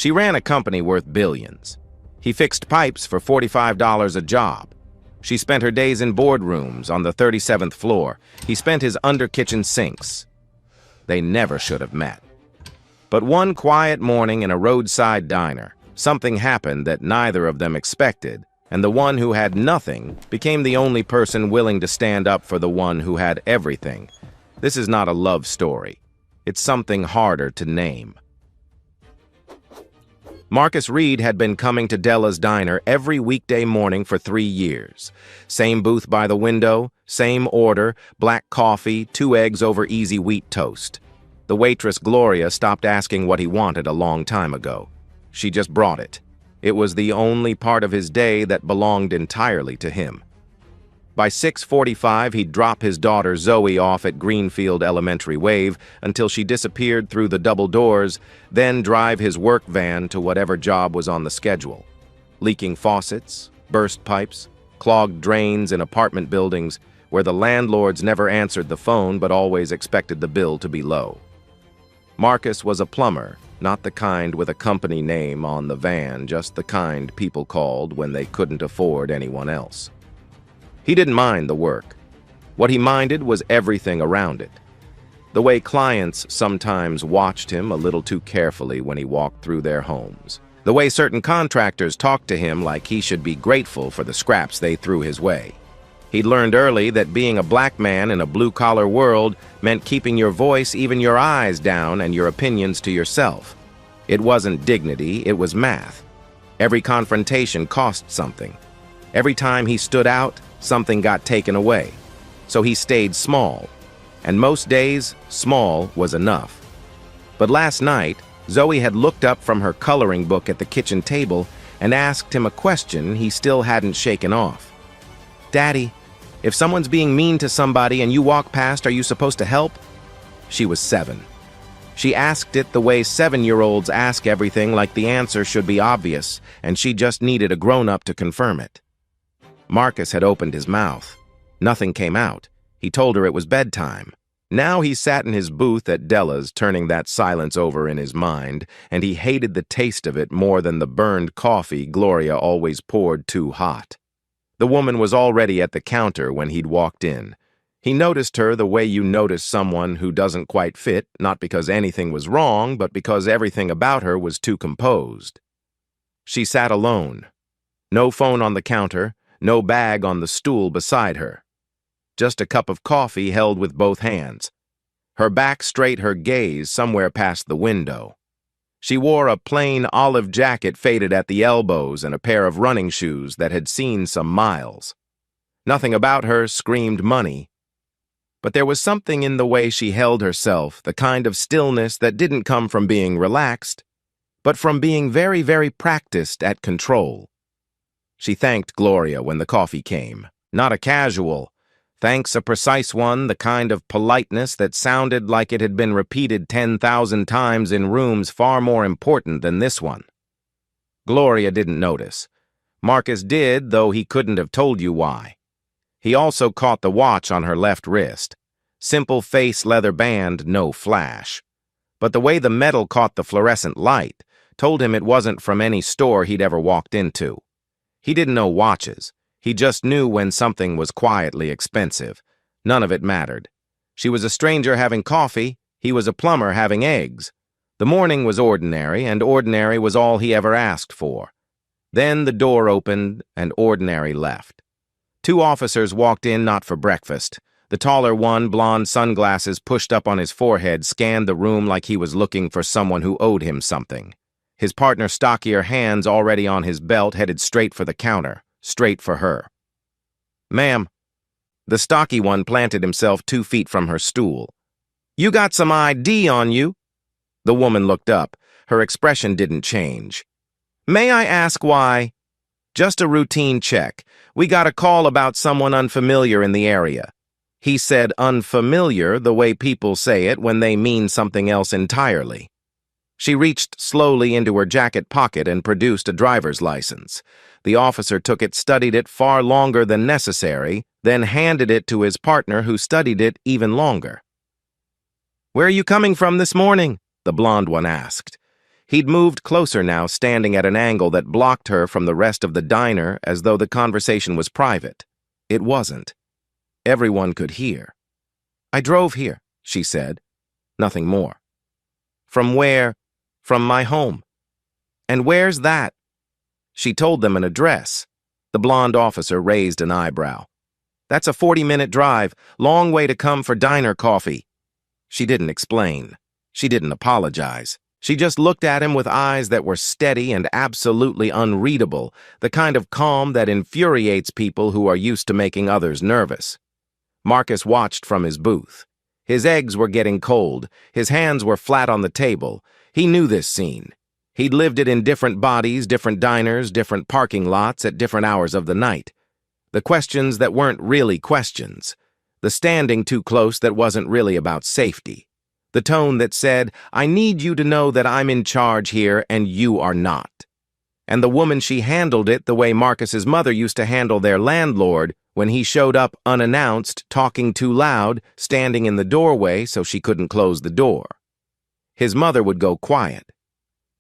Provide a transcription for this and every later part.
She ran a company worth billions. He fixed pipes for $45 a job. She spent her days in boardrooms on the 37th floor. He spent his under-kitchen sinks. They never should have met. But one quiet morning in a roadside diner, something happened that neither of them expected, and the one who had nothing became the only person willing to stand up for the one who had everything. This is not a love story. It's something harder to name. Marcus Reed had been coming to Della's diner every weekday morning for 3 years. Same booth by the window, same order, black coffee, 2 eggs over easy wheat toast. The waitress Gloria stopped asking what he wanted a long time ago. She just brought it. It was the only part of his day that belonged entirely to him. By 6:45, he'd drop his daughter Zoe off at Greenfield Elementary Wave until she disappeared through the double doors, then drive his work van to whatever job was on the schedule. Leaking faucets, burst pipes, clogged drains in apartment buildings where the landlords never answered the phone but always expected the bill to be low. Marcus was a plumber, not the kind with a company name on the van, just the kind people called when they couldn't afford anyone else. He didn't mind the work. What he minded was everything around it. The way clients sometimes watched him a little too carefully when he walked through their homes. The way certain contractors talked to him like he should be grateful for the scraps they threw his way. He'd learned early that being a black man in a blue-collar world meant keeping your voice, even your eyes, down and your opinions to yourself. It wasn't dignity, it was math. Every confrontation cost something. Every time he stood out, something got taken away. So he stayed small. And most days, small was enough. But last night, Zoe had looked up from her coloring book at the kitchen table and asked him a question he still hadn't shaken off. "Daddy, if someone's being mean to somebody and you walk past, are you supposed to help?" She was 7. She asked it the way 7-year-olds ask everything, like the answer should be obvious, and she just needed a grown-up to confirm it. Marcus had opened his mouth. Nothing came out. He told her it was bedtime. Now he sat in his booth at Della's, turning that silence over in his mind, and he hated the taste of it more than the burned coffee Gloria always poured too hot. The woman was already at the counter when he'd walked in. He noticed her the way you notice someone who doesn't quite fit, not because anything was wrong, but because everything about her was too composed. She sat alone. No phone on the counter, no bag on the stool beside her. Just a cup of coffee held with both hands. Her back straight, her gaze somewhere past the window. She wore a plain olive jacket faded at the elbows and a pair of running shoes that had seen some miles. Nothing about her screamed money. But there was something in the way she held herself, the kind of stillness that didn't come from being relaxed, but from being very, very practiced at control. She thanked Gloria when the coffee came. Not a casual, thanks a precise one, the kind of politeness that sounded like it had been repeated 10,000 times in rooms far more important than this one. Gloria didn't notice. Marcus did, though he couldn't have told you why. He also caught the watch on her left wrist. Simple face leather band, no flash. But the way the metal caught the fluorescent light told him it wasn't from any store he'd ever walked into. He didn't know watches. He just knew when something was quietly expensive. None of it mattered. She was a stranger having coffee. He was a plumber having eggs. The morning was ordinary, and ordinary was all he ever asked for. Then the door opened, and ordinary left. 2 officers walked in, not for breakfast. The taller one, blonde sunglasses pushed up on his forehead, scanned the room like he was looking for someone who owed him something. His partner, stockier hands already on his belt, headed straight for the counter, straight for her. "Ma'am." The stocky one planted himself 2 feet from her stool. "You got some ID on you?" The woman looked up. Her expression didn't change. "May I ask why?" "Just a routine check. We got a call about someone unfamiliar in the area." He said unfamiliar the way people say it when they mean something else entirely. She reached slowly into her jacket pocket and produced a driver's license. The officer took it, studied it far longer than necessary, then handed it to his partner, who studied it even longer. "Where are you coming from this morning?" the blonde one asked. He'd moved closer now, standing at an angle that blocked her from the rest of the diner as though the conversation was private. It wasn't. Everyone could hear. "I drove here," she said. Nothing more. "From where?" "From my home." "And where's that?" She told them an address. The blonde officer raised an eyebrow. "That's a 40-minute drive, long way to come for diner coffee." She didn't explain. She didn't apologize. She just looked at him with eyes that were steady and absolutely unreadable, the kind of calm that infuriates people who are used to making others nervous. Marcus watched from his booth. His eggs were getting cold. His hands were flat on the table. He knew this scene. He'd lived it in different bodies, different diners, different parking lots at different hours of the night. The questions that weren't really questions. The standing too close that wasn't really about safety. The tone that said, "I need you to know that I'm in charge here and you are not." And the woman she handled it the way Marcus's mother used to handle their landlord when he showed up unannounced, talking too loud, standing in the doorway so she couldn't close the door. His mother would go quiet.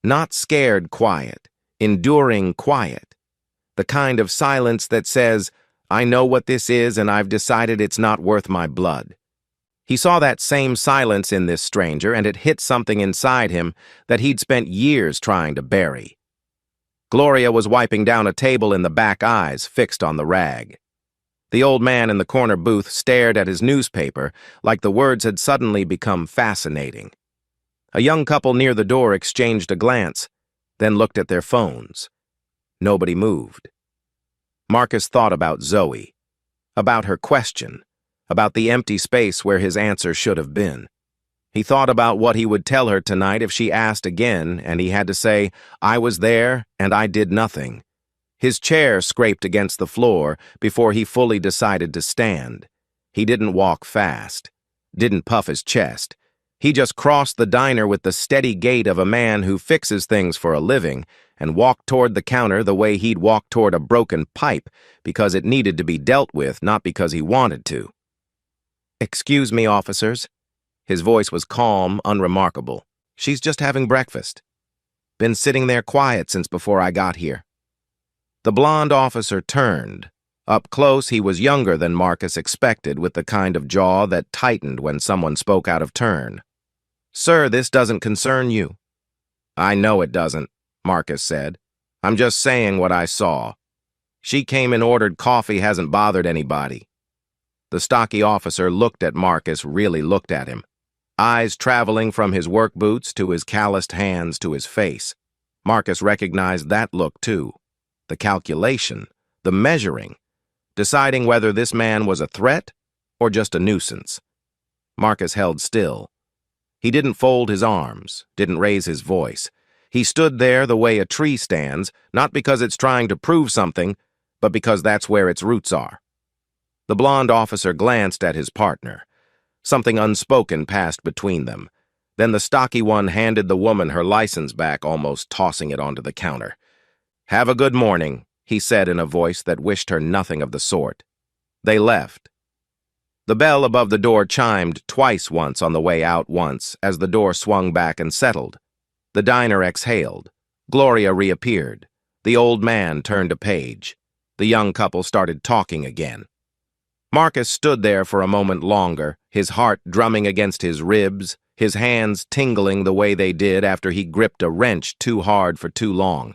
Not scared quiet, enduring quiet. The kind of silence that says, "I know what this is and I've decided it's not worth my blood." He saw that same silence in this stranger, and it hit something inside him that he'd spent years trying to bury. Gloria was wiping down a table in the back, eyes fixed on the rag. The old man in the corner booth stared at his newspaper like the words had suddenly become fascinating. A young couple near the door exchanged a glance, then looked at their phones. Nobody moved. Marcus thought about Zoe, about her question, about the empty space where his answer should have been. He thought about what he would tell her tonight if she asked again, and he had to say, "I was there, and I did nothing." His chair scraped against the floor before he fully decided to stand. He didn't walk fast, didn't puff his chest. He just crossed the diner with the steady gait of a man who fixes things for a living and walked toward the counter the way he'd walk toward a broken pipe because it needed to be dealt with, not because he wanted to. "Excuse me, officers." His voice was calm, unremarkable. "She's just having breakfast. Been sitting there quiet since before I got here." The blonde officer turned. Up close, he was younger than Marcus expected, with the kind of jaw that tightened when someone spoke out of turn. "Sir, this doesn't concern you." "I know it doesn't," Marcus said. "I'm just saying what I saw. She came and ordered coffee, hasn't bothered anybody." The stocky officer looked at Marcus, really looked at him. Eyes traveling from his work boots to his calloused hands to his face. Marcus recognized that look too. The calculation, the measuring, deciding whether this man was a threat or just a nuisance. Marcus held still. He didn't fold his arms, didn't raise his voice. He stood there the way a tree stands, not because it's trying to prove something, but because that's where its roots are. The blonde officer glanced at his partner. Something unspoken passed between them. Then the stocky one handed the woman her license back, almost tossing it onto the counter. "Have a good morning," he said in a voice that wished her nothing of the sort. They left. The bell above the door chimed twice, once on the way out, once as the door swung back and settled. The diner exhaled. Gloria reappeared. The old man turned a page. The young couple started talking again. Marcus stood there for a moment longer, his heart drumming against his ribs, his hands tingling the way they did after he gripped a wrench too hard for too long.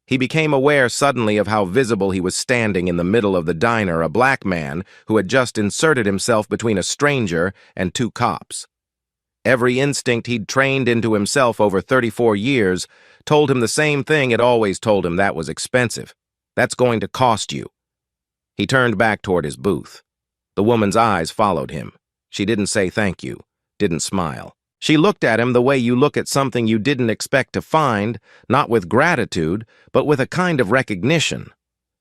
He became aware suddenly of how visible he was standing in the middle of the diner, a black man who had just inserted himself between a stranger and two cops. Every instinct he'd trained into himself over 34 years told him the same thing it always told him: that was expensive. That's going to cost you. He turned back toward his booth. The woman's eyes followed him. She didn't say thank you, didn't smile. She looked at him the way you look at something you didn't expect to find, not with gratitude, but with a kind of recognition.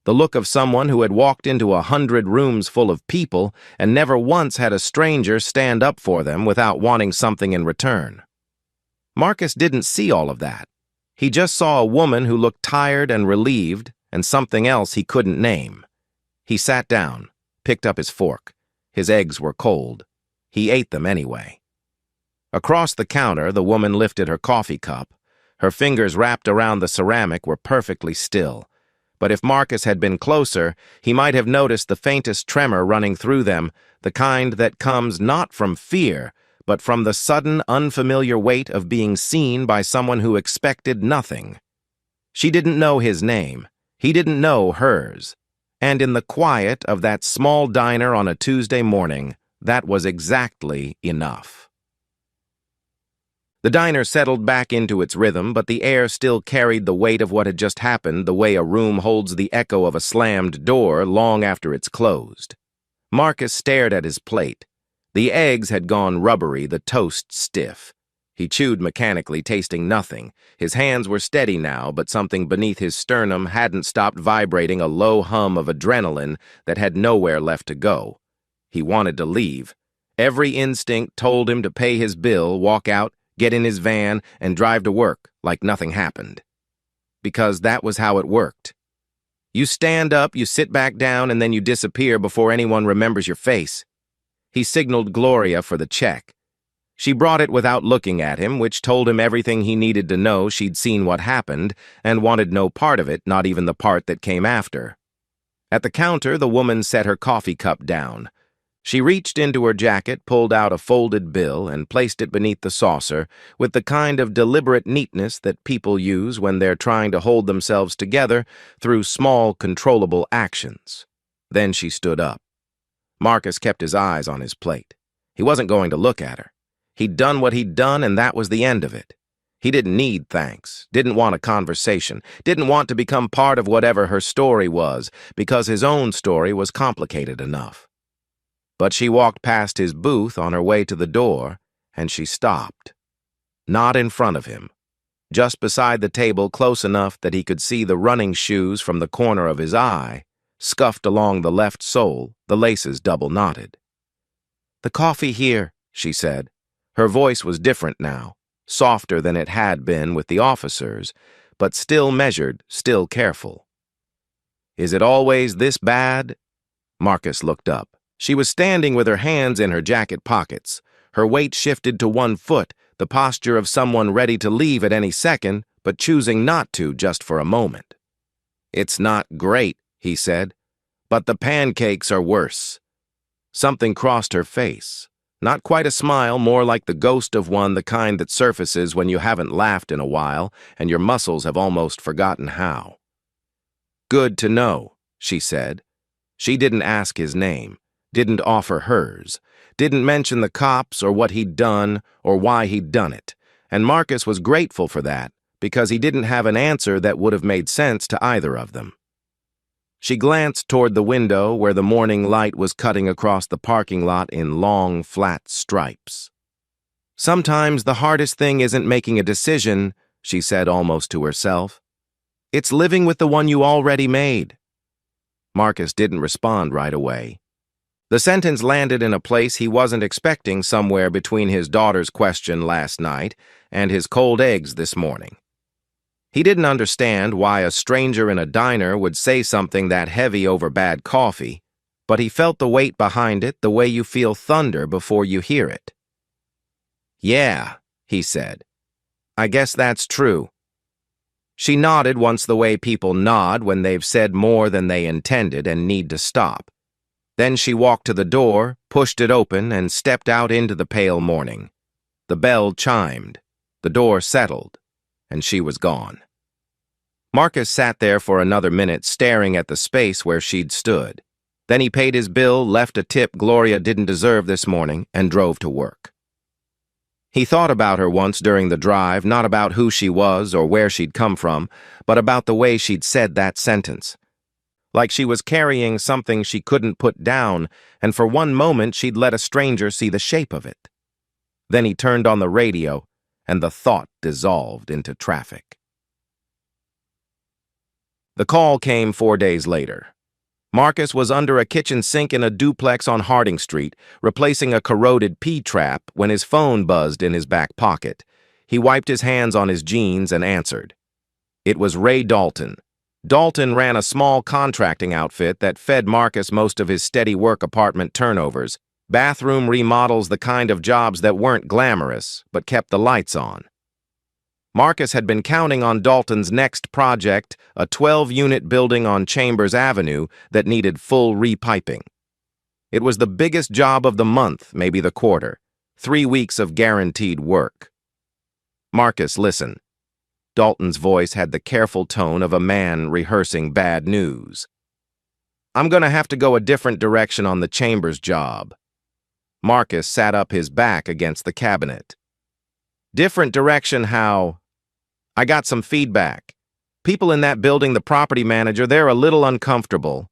The look of someone who had walked into 100 rooms full of people and never once had a stranger stand up for them without wanting something in return. Marcus didn't see all of that. He just saw a woman who looked tired and relieved, and something else he couldn't name. He sat down, picked up his fork. His eggs were cold. He ate them anyway. Across the counter, the woman lifted her coffee cup. Her fingers wrapped around the ceramic were perfectly still. But if Marcus had been closer, he might have noticed the faintest tremor running through them, the kind that comes not from fear, but from the sudden, unfamiliar weight of being seen by someone who expected nothing. She didn't know his name. He didn't know hers. And in the quiet of that small diner on a Tuesday morning, that was exactly enough. The diner settled back into its rhythm, but the air still carried the weight of what had just happened the way a room holds the echo of a slammed door long after it's closed. Marcus stared at his plate. The eggs had gone rubbery, the toast stiff. He chewed mechanically, tasting nothing. His hands were steady now, but something beneath his sternum hadn't stopped vibrating a low hum of adrenaline that had nowhere left to go. He wanted to leave. Every instinct told him to pay his bill, walk out, get in his van, and drive to work like nothing happened. Because that was how it worked. You stand up, you sit back down, and then you disappear before anyone remembers your face. He signaled Gloria for the check. She brought it without looking at him, which told him everything he needed to know. She'd seen what happened and wanted no part of it, not even the part that came after. At the counter, the woman set her coffee cup down. She reached into her jacket, pulled out a folded bill, and placed it beneath the saucer with the kind of deliberate neatness that people use when they're trying to hold themselves together through small, controllable actions. Then she stood up. Marcus kept his eyes on his plate. He wasn't going to look at her. He'd done what he'd done, and that was the end of it. He didn't need thanks, didn't want a conversation, didn't want to become part of whatever her story was, because his own story was complicated enough. But she walked past his booth on her way to the door, and she stopped. Not in front of him. Just beside the table, close enough that he could see the running shoes from the corner of his eye, scuffed along the left sole, the laces double-knotted. "The coffee here," she said. Her voice was different now, softer than it had been with the officers, but still measured, still careful. "Is it always this bad?" Marcus looked up. She was standing with her hands in her jacket pockets. Her weight shifted to one foot, the posture of someone ready to leave at any second, but choosing not to just for a moment. "It's not great," he said, "but the pancakes are worse." Something crossed her face. Not quite a smile, more like the ghost of one, the kind that surfaces when you haven't laughed in a while and your muscles have almost forgotten how. "Good to know," she said. She didn't ask his name, didn't offer hers, didn't mention the cops or what he'd done or why he'd done it, and Marcus was grateful for that because he didn't have an answer that would have made sense to either of them. She glanced toward the window where the morning light was cutting across the parking lot in long, flat stripes. "Sometimes the hardest thing isn't making a decision," she said almost to herself. "It's living with the one you already made." Marcus didn't respond right away. The sentence landed in a place he wasn't expecting, somewhere between his daughter's question last night and his cold eggs this morning. He didn't understand why a stranger in a diner would say something that heavy over bad coffee, but he felt the weight behind it the way you feel thunder before you hear it. "Yeah," he said. "I guess that's true." She nodded once the way people nod when they've said more than they intended and need to stop. Then she walked to the door, pushed it open, and stepped out into the pale morning. The bell chimed, the door settled, and she was gone. Marcus sat there for another minute, staring at the space where she'd stood. Then he paid his bill, left a tip Gloria didn't deserve this morning, and drove to work. He thought about her once during the drive, not about who she was or where she'd come from, but about the way she'd said that sentence. Like she was carrying something she couldn't put down, and for one moment she'd let a stranger see the shape of it. Then he turned on the radio, and the thought dissolved into traffic. The call came 4 days later. Marcus was under a kitchen sink in a duplex on Harding Street, replacing a corroded P-trap when his phone buzzed in his back pocket. He wiped his hands on his jeans and answered. It was Ray Dalton. Dalton ran a small contracting outfit that fed Marcus most of his steady work apartment turnovers, bathroom remodels, the kind of jobs that weren't glamorous but kept the lights on. Marcus had been counting on Dalton's next project, a 12-unit building on Chambers Avenue that needed full repiping. It was the biggest job of the month, maybe the quarter. 3 weeks of guaranteed work. "Marcus, listen." Dalton's voice had the careful tone of a man rehearsing bad news. "I'm gonna have to go a different direction on the Chambers job." Marcus sat up his back against the cabinet. "Different direction how?" "I got some feedback. People in that building, the property manager, they're a little uncomfortable."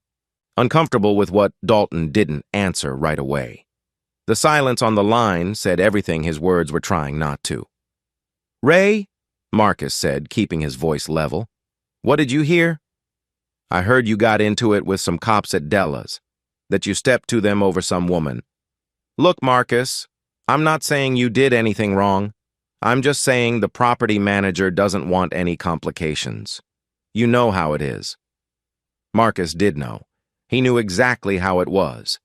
Uncomfortable with what Dalton didn't answer right away. The silence on the line said everything his words were trying not to. "Ray," Marcus said, keeping his voice level, "what did you hear?" "I heard you got into it with some cops at Della's, that you stepped to them over some woman." "Look, Marcus, I'm not saying you did anything wrong. I'm just saying the property manager doesn't want any complications. You know how it is." Marcus did know. He knew exactly how it was.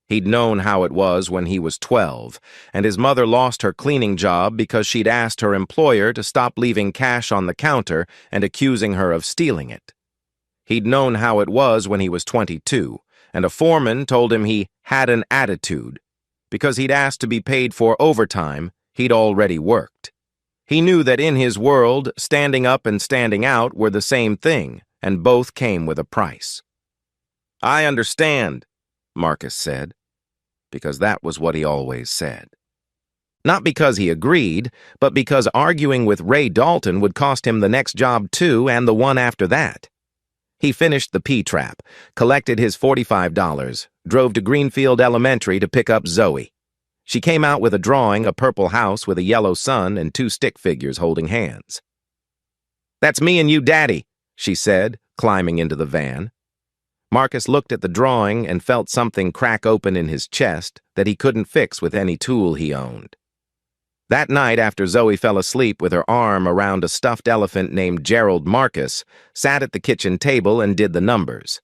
He'd known how it was when he was 12, and his mother lost her cleaning job because she'd asked her employer to stop leaving cash on the counter and accusing her of stealing it. He'd known how it was when he was 22, and a foreman told him he had an attitude because he'd asked to be paid for overtime he'd already worked. He knew that in his world, standing up and standing out were the same thing, and both came with a price. "I understand," Marcus said, because that was what he always said. Not because he agreed, but because arguing with Ray Dalton would cost him the next job too, and the one after that. He finished the P-trap, collected his $45, drove to Greenfield Elementary to pick up Zoe. She came out with a drawing, a purple house with a yellow sun and 2 stick figures holding hands. "That's me and you, Daddy," she said, climbing into the van. Marcus looked at the drawing and felt something crack open in his chest that he couldn't fix with any tool he owned. That night, after Zoe fell asleep with her arm around a stuffed elephant named Gerald, Marcus sat at the kitchen table and did the numbers.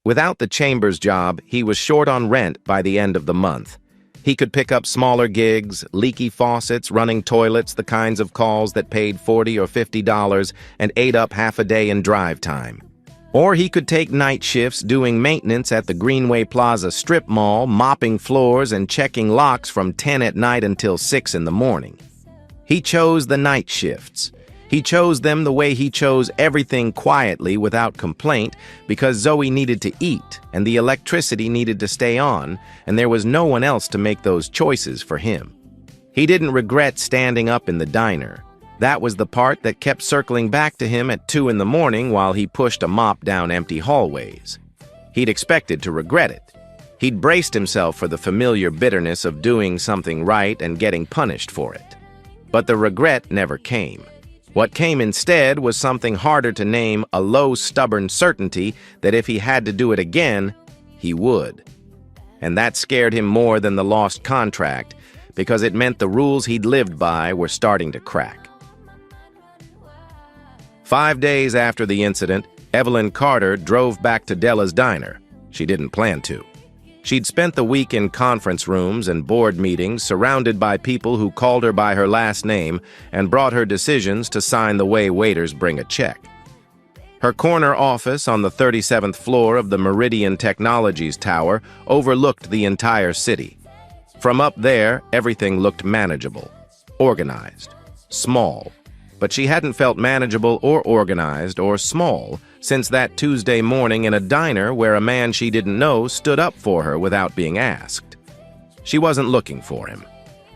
Without the Chambers job, he was short on rent by the end of the month. He could pick up smaller gigs, leaky faucets, running toilets, the kinds of calls that paid $40 or $50 and ate up half a day in drive time. Or he could take night shifts doing maintenance at the Greenway Plaza strip mall, mopping floors and checking locks from 10 at night until 6 in the morning. He chose the night shifts. He chose them the way he chose everything quietly without complaint because Zoe needed to eat and the electricity needed to stay on, and there was no one else to make those choices for him. He didn't regret standing up in the diner. That was the part that kept circling back to him at 2 in the morning while he pushed a mop down empty hallways. He'd expected to regret it. He'd braced himself for the familiar bitterness of doing something right and getting punished for it. But the regret never came. What came instead was something harder to name, a low, stubborn certainty that if he had to do it again, he would. And that scared him more than the lost contract, because it meant the rules he'd lived by were starting to crack. 5 days after the incident, Evelyn Carter drove back to Della's diner. She didn't plan to. She'd spent the week in conference rooms and board meetings surrounded by people who called her by her last name and brought her decisions to sign the way waiters bring a check. Her corner office on the 37th floor of the Meridian Technologies Tower overlooked the entire city. From up there, everything looked manageable, organized, small. But she hadn't felt manageable or organized or small since that Tuesday morning in a diner where a man she didn't know stood up for her without being asked. She wasn't looking for him.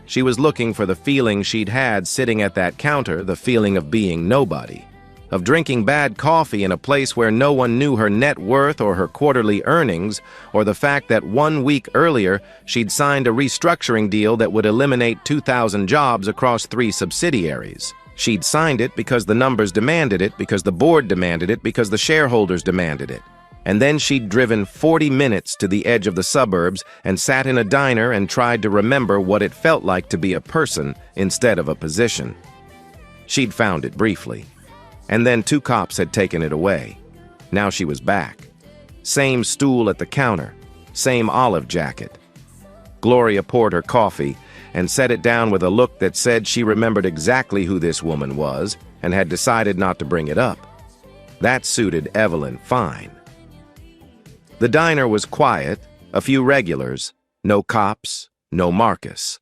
She was looking for the feeling she'd had sitting at that counter, the feeling of being nobody, of drinking bad coffee in a place where no one knew her net worth or her quarterly earnings, or the fact that 1 week earlier she'd signed a restructuring deal that would eliminate 2,000 jobs across 3 subsidiaries. She'd signed it because the numbers demanded it, because the board demanded it, because the shareholders demanded it. And then she'd driven 40 minutes to the edge of the suburbs and sat in a diner and tried to remember what it felt like to be a person instead of a position. She'd found it briefly. And then 2 cops had taken it away. Now she was back. Same stool at the counter, same olive jacket. Gloria poured her coffee and set it down with a look that said she remembered exactly who this woman was, and had decided not to bring it up. That suited Evelyn fine. The diner was quiet, a few regulars, no cops, no Marcus.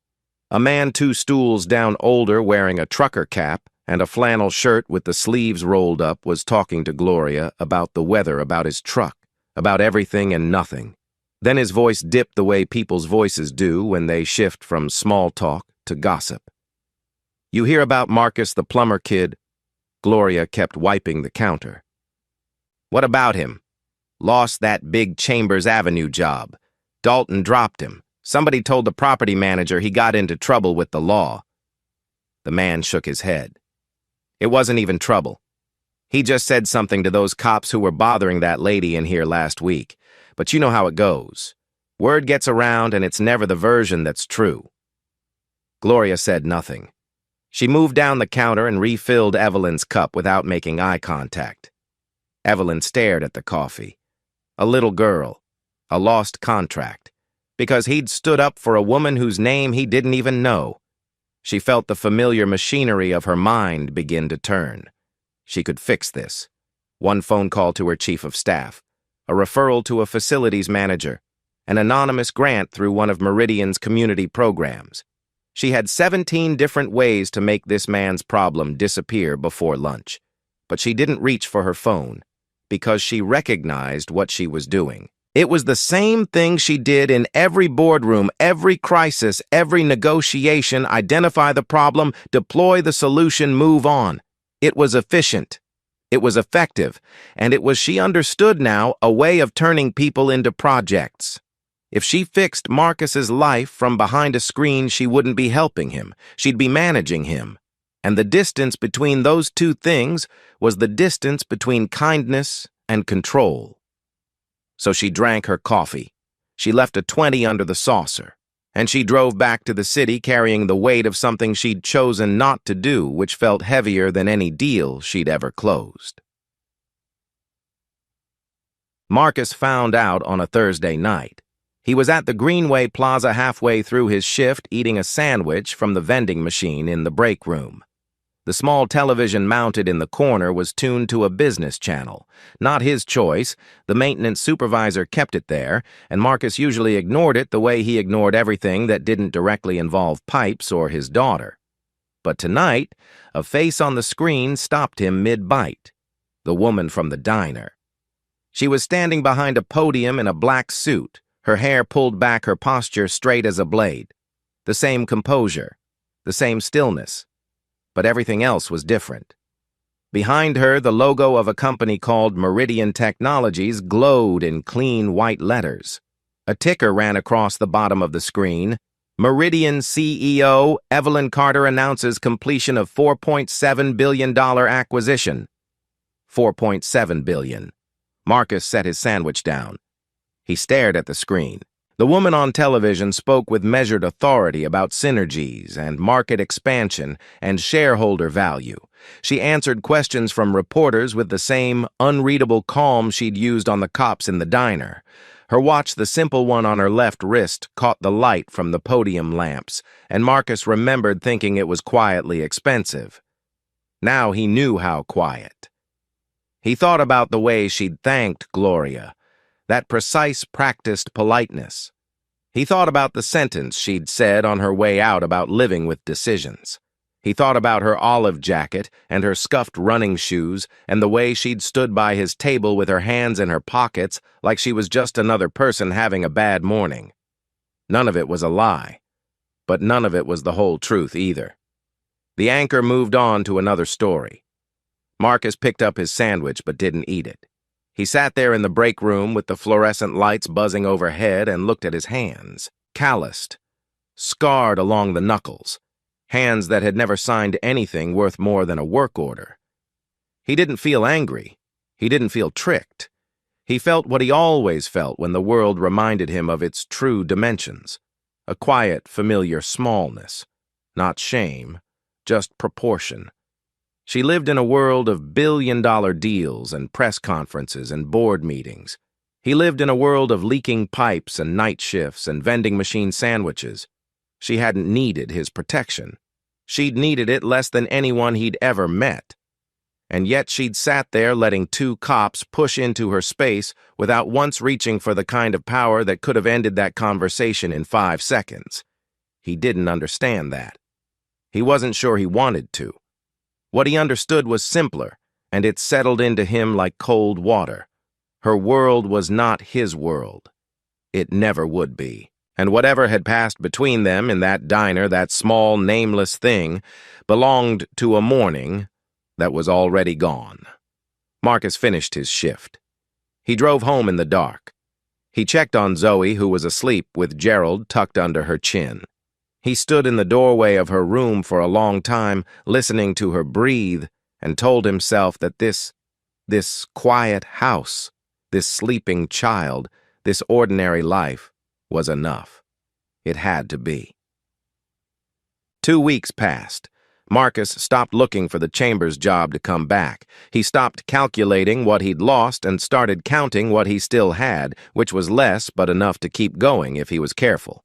A man 2 stools down older wearing a trucker cap and a flannel shirt with the sleeves rolled up was talking to Gloria about the weather, about his truck, about everything and nothing. Then his voice dipped the way people's voices do when they shift from small talk to gossip. "You hear about Marcus the plumber kid?" Gloria kept wiping the counter. "What about him?" "Lost that big Chambers Avenue job. Dalton dropped him. Somebody told the property manager he got into trouble with the law." The man shook his head. "It wasn't even trouble. He just said something to those cops who were bothering that lady in here last week. But you know how it goes. Word gets around and it's never the version that's true." Gloria said nothing. She moved down the counter and refilled Evelyn's cup without making eye contact. Evelyn stared at the coffee. A little girl. A lost contract. Because he'd stood up for a woman whose name he didn't even know. She felt the familiar machinery of her mind begin to turn. She could fix this. One phone call to her chief of staff. A referral to a facilities manager. An anonymous grant through one of Meridian's community programs. She had 17 different ways to make this man's problem disappear before lunch. But she didn't reach for her phone, because she recognized what she was doing. It was the same thing she did in every boardroom, every crisis, every negotiation: identify the problem, deploy the solution, move on. It was efficient. It was effective, and it was, she understood now, a way of turning people into projects. If she fixed Marcus's life from behind a screen, she wouldn't be helping him. She'd be managing him. And the distance between those two things was the distance between kindness and control. So she drank her coffee. She left a 20 under the saucer. And she drove back to the city carrying the weight of something she'd chosen not to do, which felt heavier than any deal she'd ever closed. Marcus found out on a Thursday night. He was at the Greenway Plaza halfway through his shift eating a sandwich from the vending machine in the break room. The small television mounted in the corner was tuned to a business channel. Not his choice. The maintenance supervisor kept it there, and Marcus usually ignored it the way he ignored everything that didn't directly involve pipes or his daughter. But tonight, a face on the screen stopped him mid-bite. The woman from the diner. She was standing behind a podium in a black suit, her hair pulled back, her posture straight as a blade. The same composure, the same stillness. But everything else was different. Behind her, the logo of a company called Meridian Technologies glowed in clean white letters. A ticker ran across the bottom of the screen. Meridian CEO Evelyn Carter announces completion of $4.7 billion acquisition. $4.7 billion. Marcus set his sandwich down. He stared at the screen. The woman on television spoke with measured authority about synergies and market expansion and shareholder value. She answered questions from reporters with the same unreadable calm she'd used on the cops in the diner. Her watch, the simple one on her left wrist, caught the light from the podium lamps, and Marcus remembered thinking it was quietly expensive. Now he knew how quiet. He thought about the way she'd thanked Gloria. That precise, practiced politeness. He thought about the sentence she'd said on her way out about living with decisions. He thought about her olive jacket and her scuffed running shoes and the way she'd stood by his table with her hands in her pockets like she was just another person having a bad morning. None of it was a lie, but none of it was the whole truth either. The anchor moved on to another story. Marcus picked up his sandwich but didn't eat it. He sat there in the break room with the fluorescent lights buzzing overhead and looked at his hands, calloused, scarred along the knuckles, hands that had never signed anything worth more than a work order. He didn't feel angry. He didn't feel tricked. He felt what he always felt when the world reminded him of its true dimensions, a quiet, familiar smallness, not shame, just proportion. She lived in a world of billion-dollar deals and press conferences and board meetings. He lived in a world of leaking pipes and night shifts and vending machine sandwiches. She hadn't needed his protection. She'd needed it less than anyone he'd ever met. and yet she'd sat there letting two cops push into her space without once reaching for the kind of power that could have ended that conversation in 5 seconds. He didn't understand that. He wasn't sure he wanted to. What he understood was simpler, and it settled into him like cold water. Her world was not his world. It never would be. And whatever had passed between them in that diner, that small, nameless thing, belonged to a morning that was already gone. Marcus finished his shift. He drove home in the dark. He checked on Zoe, who was asleep with Gerald tucked under her chin. He stood in the doorway of her room for a long time, listening to her breathe, and told himself that this quiet house, this sleeping child, this ordinary life was enough. It had to be. 2 weeks passed. Marcus stopped looking for the Chambers job to come back. He stopped calculating what he'd lost and started counting what he still had, which was less but enough to keep going if he was careful.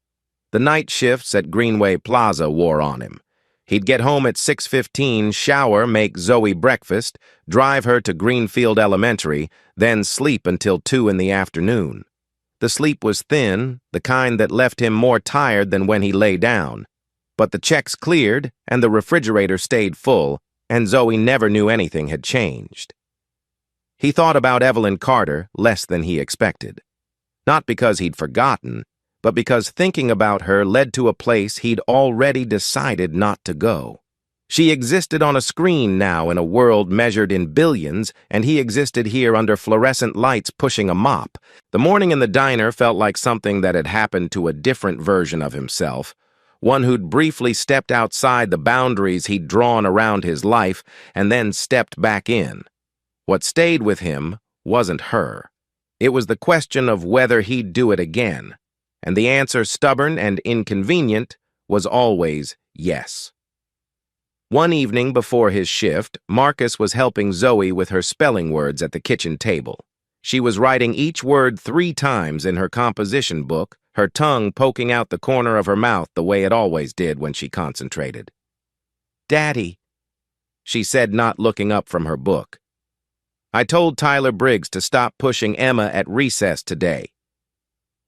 The night shifts at Greenway Plaza wore on him. He'd get home at 6:15, shower, make Zoe breakfast, drive her to Greenfield Elementary, then sleep until 2 in the afternoon. The sleep was thin, the kind that left him more tired than when he lay down. But the checks cleared, and the refrigerator stayed full, and Zoe never knew anything had changed. He thought about Evelyn Carter less than he expected. Not because he'd forgotten, but because thinking about her led to a place he'd already decided not to go. She existed on a screen now in a world measured in billions, and he existed here under fluorescent lights pushing a mop. The morning in the diner felt like something that had happened to a different version of himself, one who'd briefly stepped outside the boundaries he'd drawn around his life and then stepped back in. What stayed with him wasn't her. It was the question of whether he'd do it again. And the answer, stubborn and inconvenient, was always yes. One evening before his shift, Marcus was helping Zoe with her spelling words at the kitchen table. She was writing each word 3 times in her composition book, her tongue poking out the corner of her mouth the way it always did when she concentrated. "Daddy," she said, not looking up from her book. "I told Tyler Briggs to stop pushing Emma at recess today."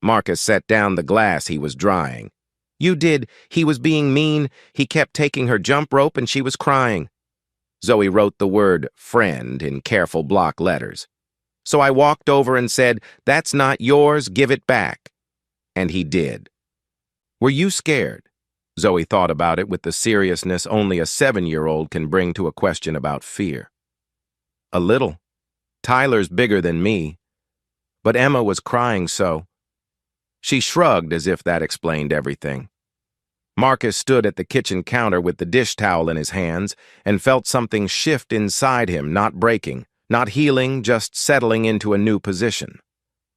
Marcus set down the glass he was drying. "You did. He was being mean. He kept taking her jump rope and she was crying." Zoe wrote the word friend in careful block letters. "So I walked over and said, 'That's not yours, give it back.' And he did." "Were you scared?" Zoe thought about it with the seriousness only a 7-year-old can bring to a question about fear. "A little. Tyler's bigger than me. But Emma was crying so." She shrugged as if that explained everything. Marcus stood at the kitchen counter with the dish towel in his hands and felt something shift inside him, not breaking, not healing, just settling into a new position.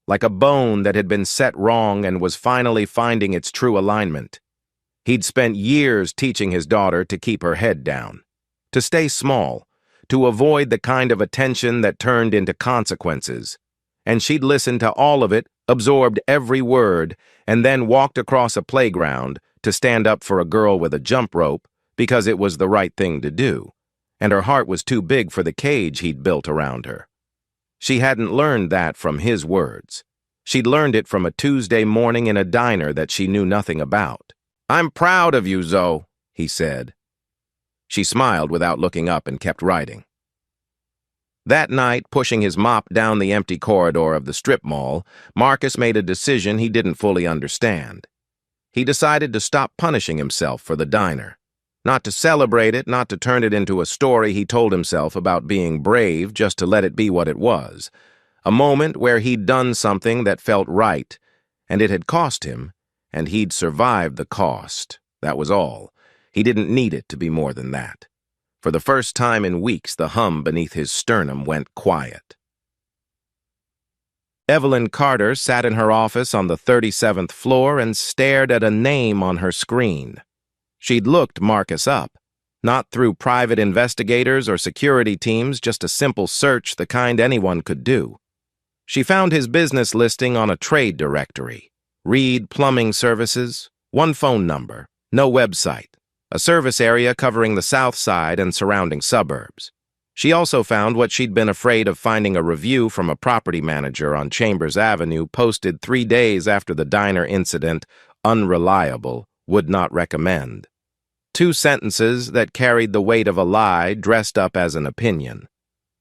Like a bone that had been set wrong and was finally finding its true alignment. He'd spent years teaching his daughter to keep her head down, to stay small, to avoid the kind of attention that turned into consequences. And she'd listened to all of it, absorbed every word, and then walked across a playground to stand up for a girl with a jump rope because it was the right thing to do, and her heart was too big for the cage he'd built around her. She hadn't learned that from his words. She'd learned it from a Tuesday morning in a diner that she knew nothing about. "I'm proud of you, Zoe," he said. She smiled without looking up and kept writing. That night, pushing his mop down the empty corridor of the strip mall, Marcus made a decision he didn't fully understand. He decided to stop punishing himself for the diner. Not to celebrate it, not to turn it into a story he told himself about being brave, just to let it be what it was. A moment where he'd done something that felt right, and it had cost him, and he'd survived the cost. That was all. He didn't need it to be more than that. For the first time in weeks, the hum beneath his sternum went quiet. Evelyn Carter sat in her office on the 37th floor and stared at a name on her screen. She'd looked Marcus up, not through private investigators or security teams, just a simple search, the kind anyone could do. She found his business listing on a trade directory. Reed Plumbing Services, 1 phone number, no website. A service area covering the south side and surrounding suburbs. She also found what she'd been afraid of finding: a review from a property manager on Chambers Avenue posted 3 days after the diner incident: unreliable, would not recommend. 2 sentences that carried the weight of a lie dressed up as an opinion.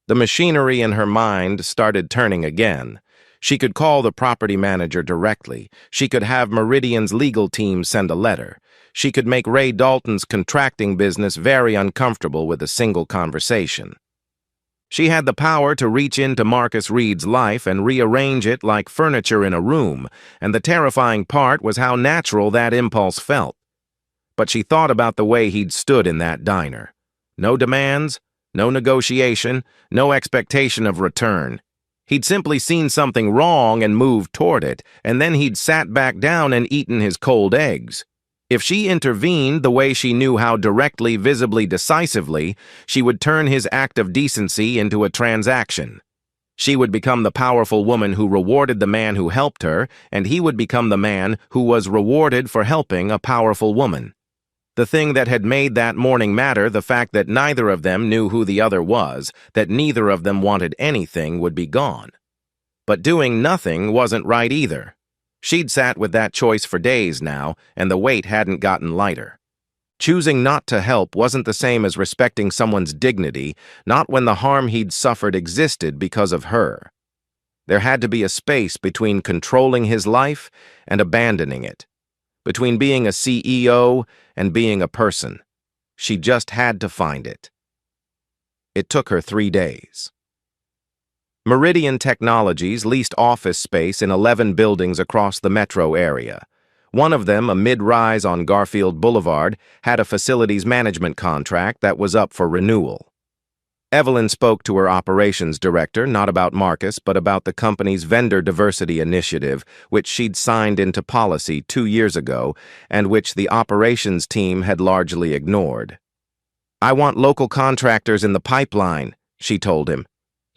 The machinery in her mind started turning again. She could call the property manager directly. She could have Meridian's legal team send a letter. She could make Ray Dalton's contracting business very uncomfortable with a single conversation. She had the power to reach into Marcus Reed's life and rearrange it like furniture in a room, and the terrifying part was how natural that impulse felt. But she thought about the way he'd stood in that diner. No demands, no negotiation, no expectation of return. He'd simply seen something wrong and moved toward it, and then he'd sat back down and eaten his cold eggs. If she intervened the way she knew how, directly, visibly, decisively, she would turn his act of decency into a transaction. She would become the powerful woman who rewarded the man who helped her, and he would become the man who was rewarded for helping a powerful woman. The thing that had made that morning matter, the fact that neither of them knew who the other was, that neither of them wanted anything, would be gone. But doing nothing wasn't right either. She'd sat with that choice for days now, and the weight hadn't gotten lighter. Choosing not to help wasn't the same as respecting someone's dignity, not when the harm he'd suffered existed because of her. There had to be a space between controlling his life and abandoning it, between being a CEO and being a person. She just had to find it. It took her 3 days. Meridian Technologies leased office space in 11 buildings across the metro area. One of them, a mid-rise on Garfield Boulevard, had a facilities management contract that was up for renewal. Evelyn spoke to her operations director, not about Marcus, but about the company's vendor diversity initiative, which she'd signed into policy 2 years ago, and which the operations team had largely ignored. "I want local contractors in the pipeline," she told him.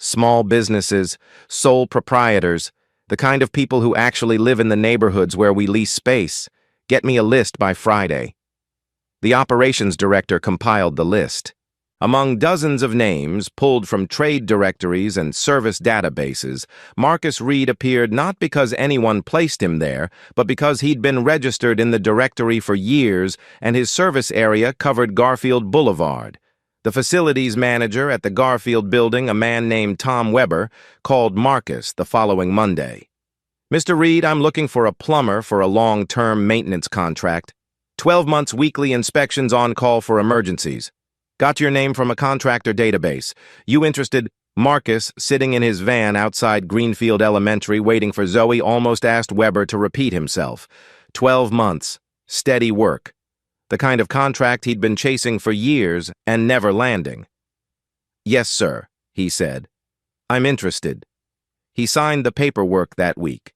"Small businesses, sole proprietors, the kind of people who actually live in the neighborhoods where we lease space. Get me a list by Friday." The operations director compiled the list. Among dozens of names pulled from trade directories and service databases, Marcus Reed appeared not because anyone placed him there, but because he'd been registered in the directory for years and his service area covered Garfield Boulevard. The facilities manager at the Garfield building, a man named Tom Weber, called Marcus the following Monday. "Mr. Reed, I'm looking for a plumber for a long-term maintenance contract. 12 months weekly inspections on call for emergencies. Got your name from a contractor database. You interested?" Marcus, sitting in his van outside Greenfield Elementary waiting for Zoe, almost asked Weber to repeat himself. 12 months. Steady work. The kind of contract he'd been chasing for years and never landing. "Yes, sir," he said. "I'm interested." He signed the paperwork that week.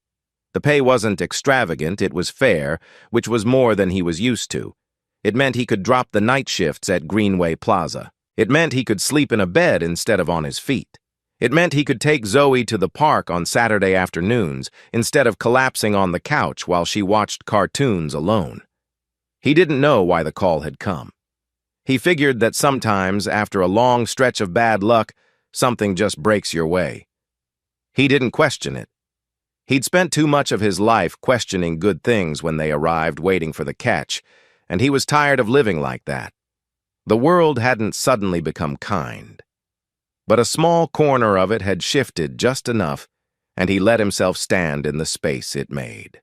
The pay wasn't extravagant, it was fair, which was more than he was used to. It meant he could drop the night shifts at Greenway Plaza. It meant he could sleep in a bed instead of on his feet. It meant he could take Zoe to the park on Saturday afternoons instead of collapsing on the couch while she watched cartoons alone. He didn't know why the call had come. He figured that sometimes, after a long stretch of bad luck, something just breaks your way. He didn't question it. He'd spent too much of his life questioning good things when they arrived, waiting for the catch, and he was tired of living like that. The world hadn't suddenly become kind, but a small corner of it had shifted just enough, and he let himself stand in the space it made.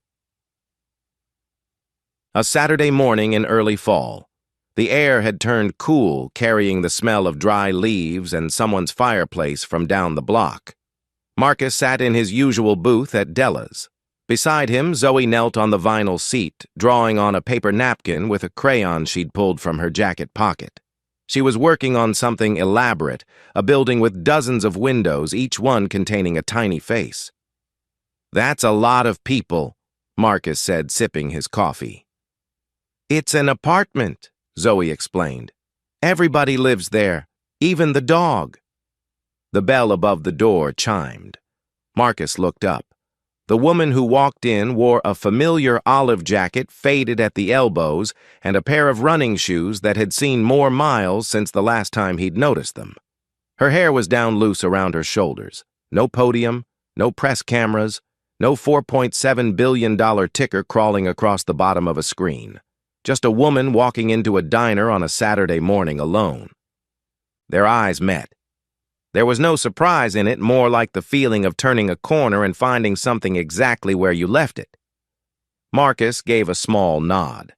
A Saturday morning in early fall. The air had turned cool, carrying the smell of dry leaves and someone's fireplace from down the block. Marcus sat in his usual booth at Della's. Beside him, Zoe knelt on the vinyl seat, drawing on a paper napkin with a crayon she'd pulled from her jacket pocket. She was working on something elaborate, a building with dozens of windows, each one containing a tiny face. "That's a lot of people," Marcus said, sipping his coffee. "It's an apartment," Zoe explained. "Everybody lives there, even the dog." The bell above the door chimed. Marcus looked up. The woman who walked in wore a familiar olive jacket faded at the elbows and a pair of running shoes that had seen more miles since the last time he'd noticed them. Her hair was down loose around her shoulders. No podium, no press cameras, no $4.7 billion ticker crawling across the bottom of a screen. Just a woman walking into a diner on a Saturday morning alone. Their eyes met. There was no surprise in it, more like the feeling of turning a corner and finding something exactly where you left it. Marcus gave a small nod.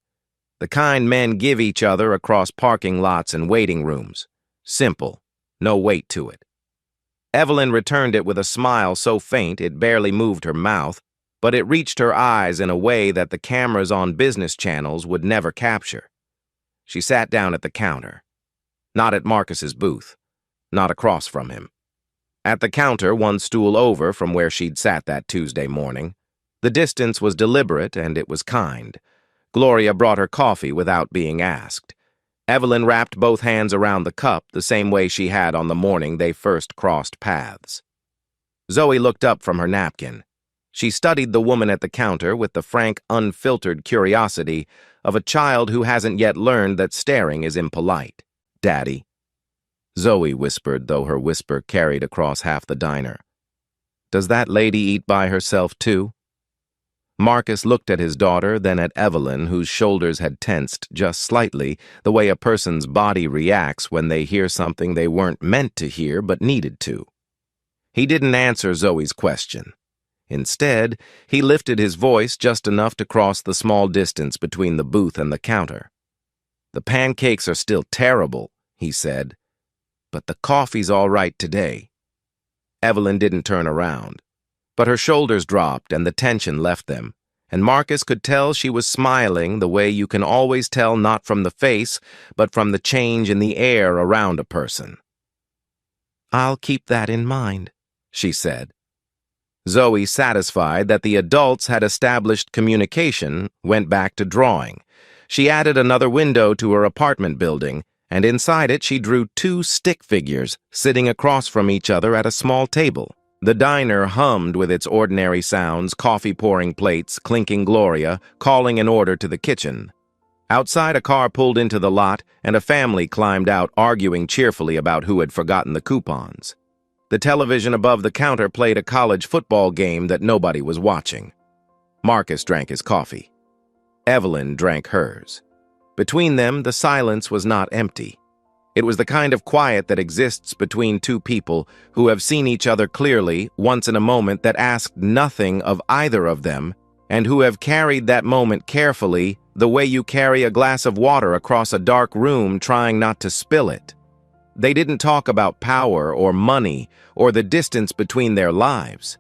The kind men give each other across parking lots and waiting rooms. Simple, no weight to it. Evelyn returned it with a smile so faint it barely moved her mouth, but it reached her eyes in a way that the cameras on business channels would never capture. She sat down at the counter. Not at Marcus's booth. Not across from him. At the counter, one stool over from where she'd sat that Tuesday morning. The distance was deliberate and it was kind. Gloria brought her coffee without being asked. Evelyn wrapped both hands around the cup the same way she had on the morning they first crossed paths. Zoe looked up from her napkin. She studied the woman at the counter with the frank, unfiltered curiosity of a child who hasn't yet learned that staring is impolite. "Daddy," Zoe whispered, though her whisper carried across half the diner. "Does that lady eat by herself, too?" Marcus looked at his daughter, then at Evelyn, whose shoulders had tensed just slightly, the way a person's body reacts when they hear something they weren't meant to hear but needed to. He didn't answer Zoe's question. Instead, he lifted his voice just enough to cross the small distance between the booth and the counter. "The pancakes are still terrible," he said, "but the coffee's all right today." Evelyn didn't turn around, but her shoulders dropped and the tension left them, and Marcus could tell she was smiling the way you can always tell not from the face, but from the change in the air around a person. "I'll keep that in mind," she said. Zoe, satisfied that the adults had established communication, went back to drawing. She added another window to her apartment building, and inside it she drew two stick figures sitting across from each other at a small table. The diner hummed with its ordinary sounds, coffee-pouring plates, clinking Gloria, calling an order to the kitchen. Outside, a car pulled into the lot, and a family climbed out, arguing cheerfully about who had forgotten the coupons. The television above the counter played a college football game that nobody was watching. Marcus drank his coffee. Evelyn drank hers. Between them, the silence was not empty. It was the kind of quiet that exists between two people who have seen each other clearly once in a moment that asked nothing of either of them, and who have carried that moment carefully the way you carry a glass of water across a dark room trying not to spill it. They didn't talk about power or money or the distance between their lives.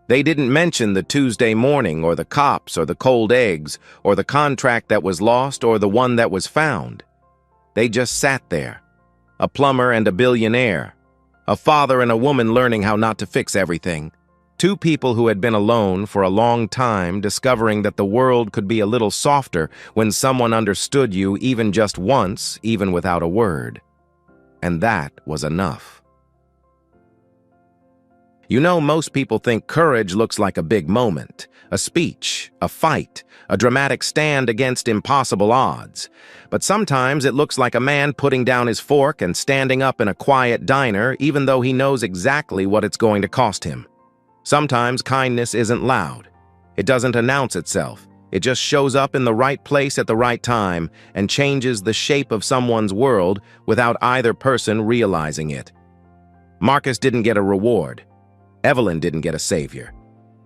They didn't mention the Tuesday morning or the cops or the cold eggs or the contract that was lost or the one that was found. They just sat there, a plumber and a billionaire, a father and a woman learning how not to fix everything. Two people who had been alone for a long time, discovering that the world could be a little softer when someone understood you even just once, even without a word. And that was enough. You know, most people think courage looks like a big moment, a speech, a fight, a dramatic stand against impossible odds. But sometimes it looks like a man putting down his fork and standing up in a quiet diner, even though he knows exactly what it's going to cost him. Sometimes kindness isn't loud. It doesn't announce itself. It just shows up in the right place at the right time and changes the shape of someone's world without either person realizing it. Marcus didn't get a reward. Evelyn didn't get a savior.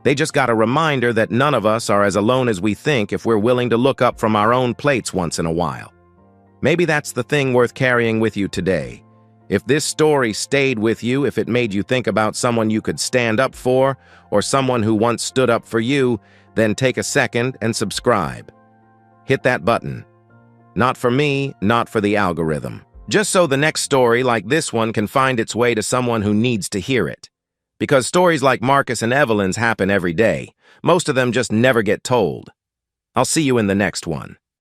They just got a reminder that none of us are as alone as we think if we're willing to look up from our own plates once in a while. Maybe that's the thing worth carrying with you today. If this story stayed with you, if it made you think about someone you could stand up for, or someone who once stood up for you, then take a second and subscribe. Hit that button. Not for me, not for the algorithm. Just so the next story like this one can find its way to someone who needs to hear it. Because stories like Marcus and Evelyn's happen every day. Most of them just never get told. I'll see you in the next one.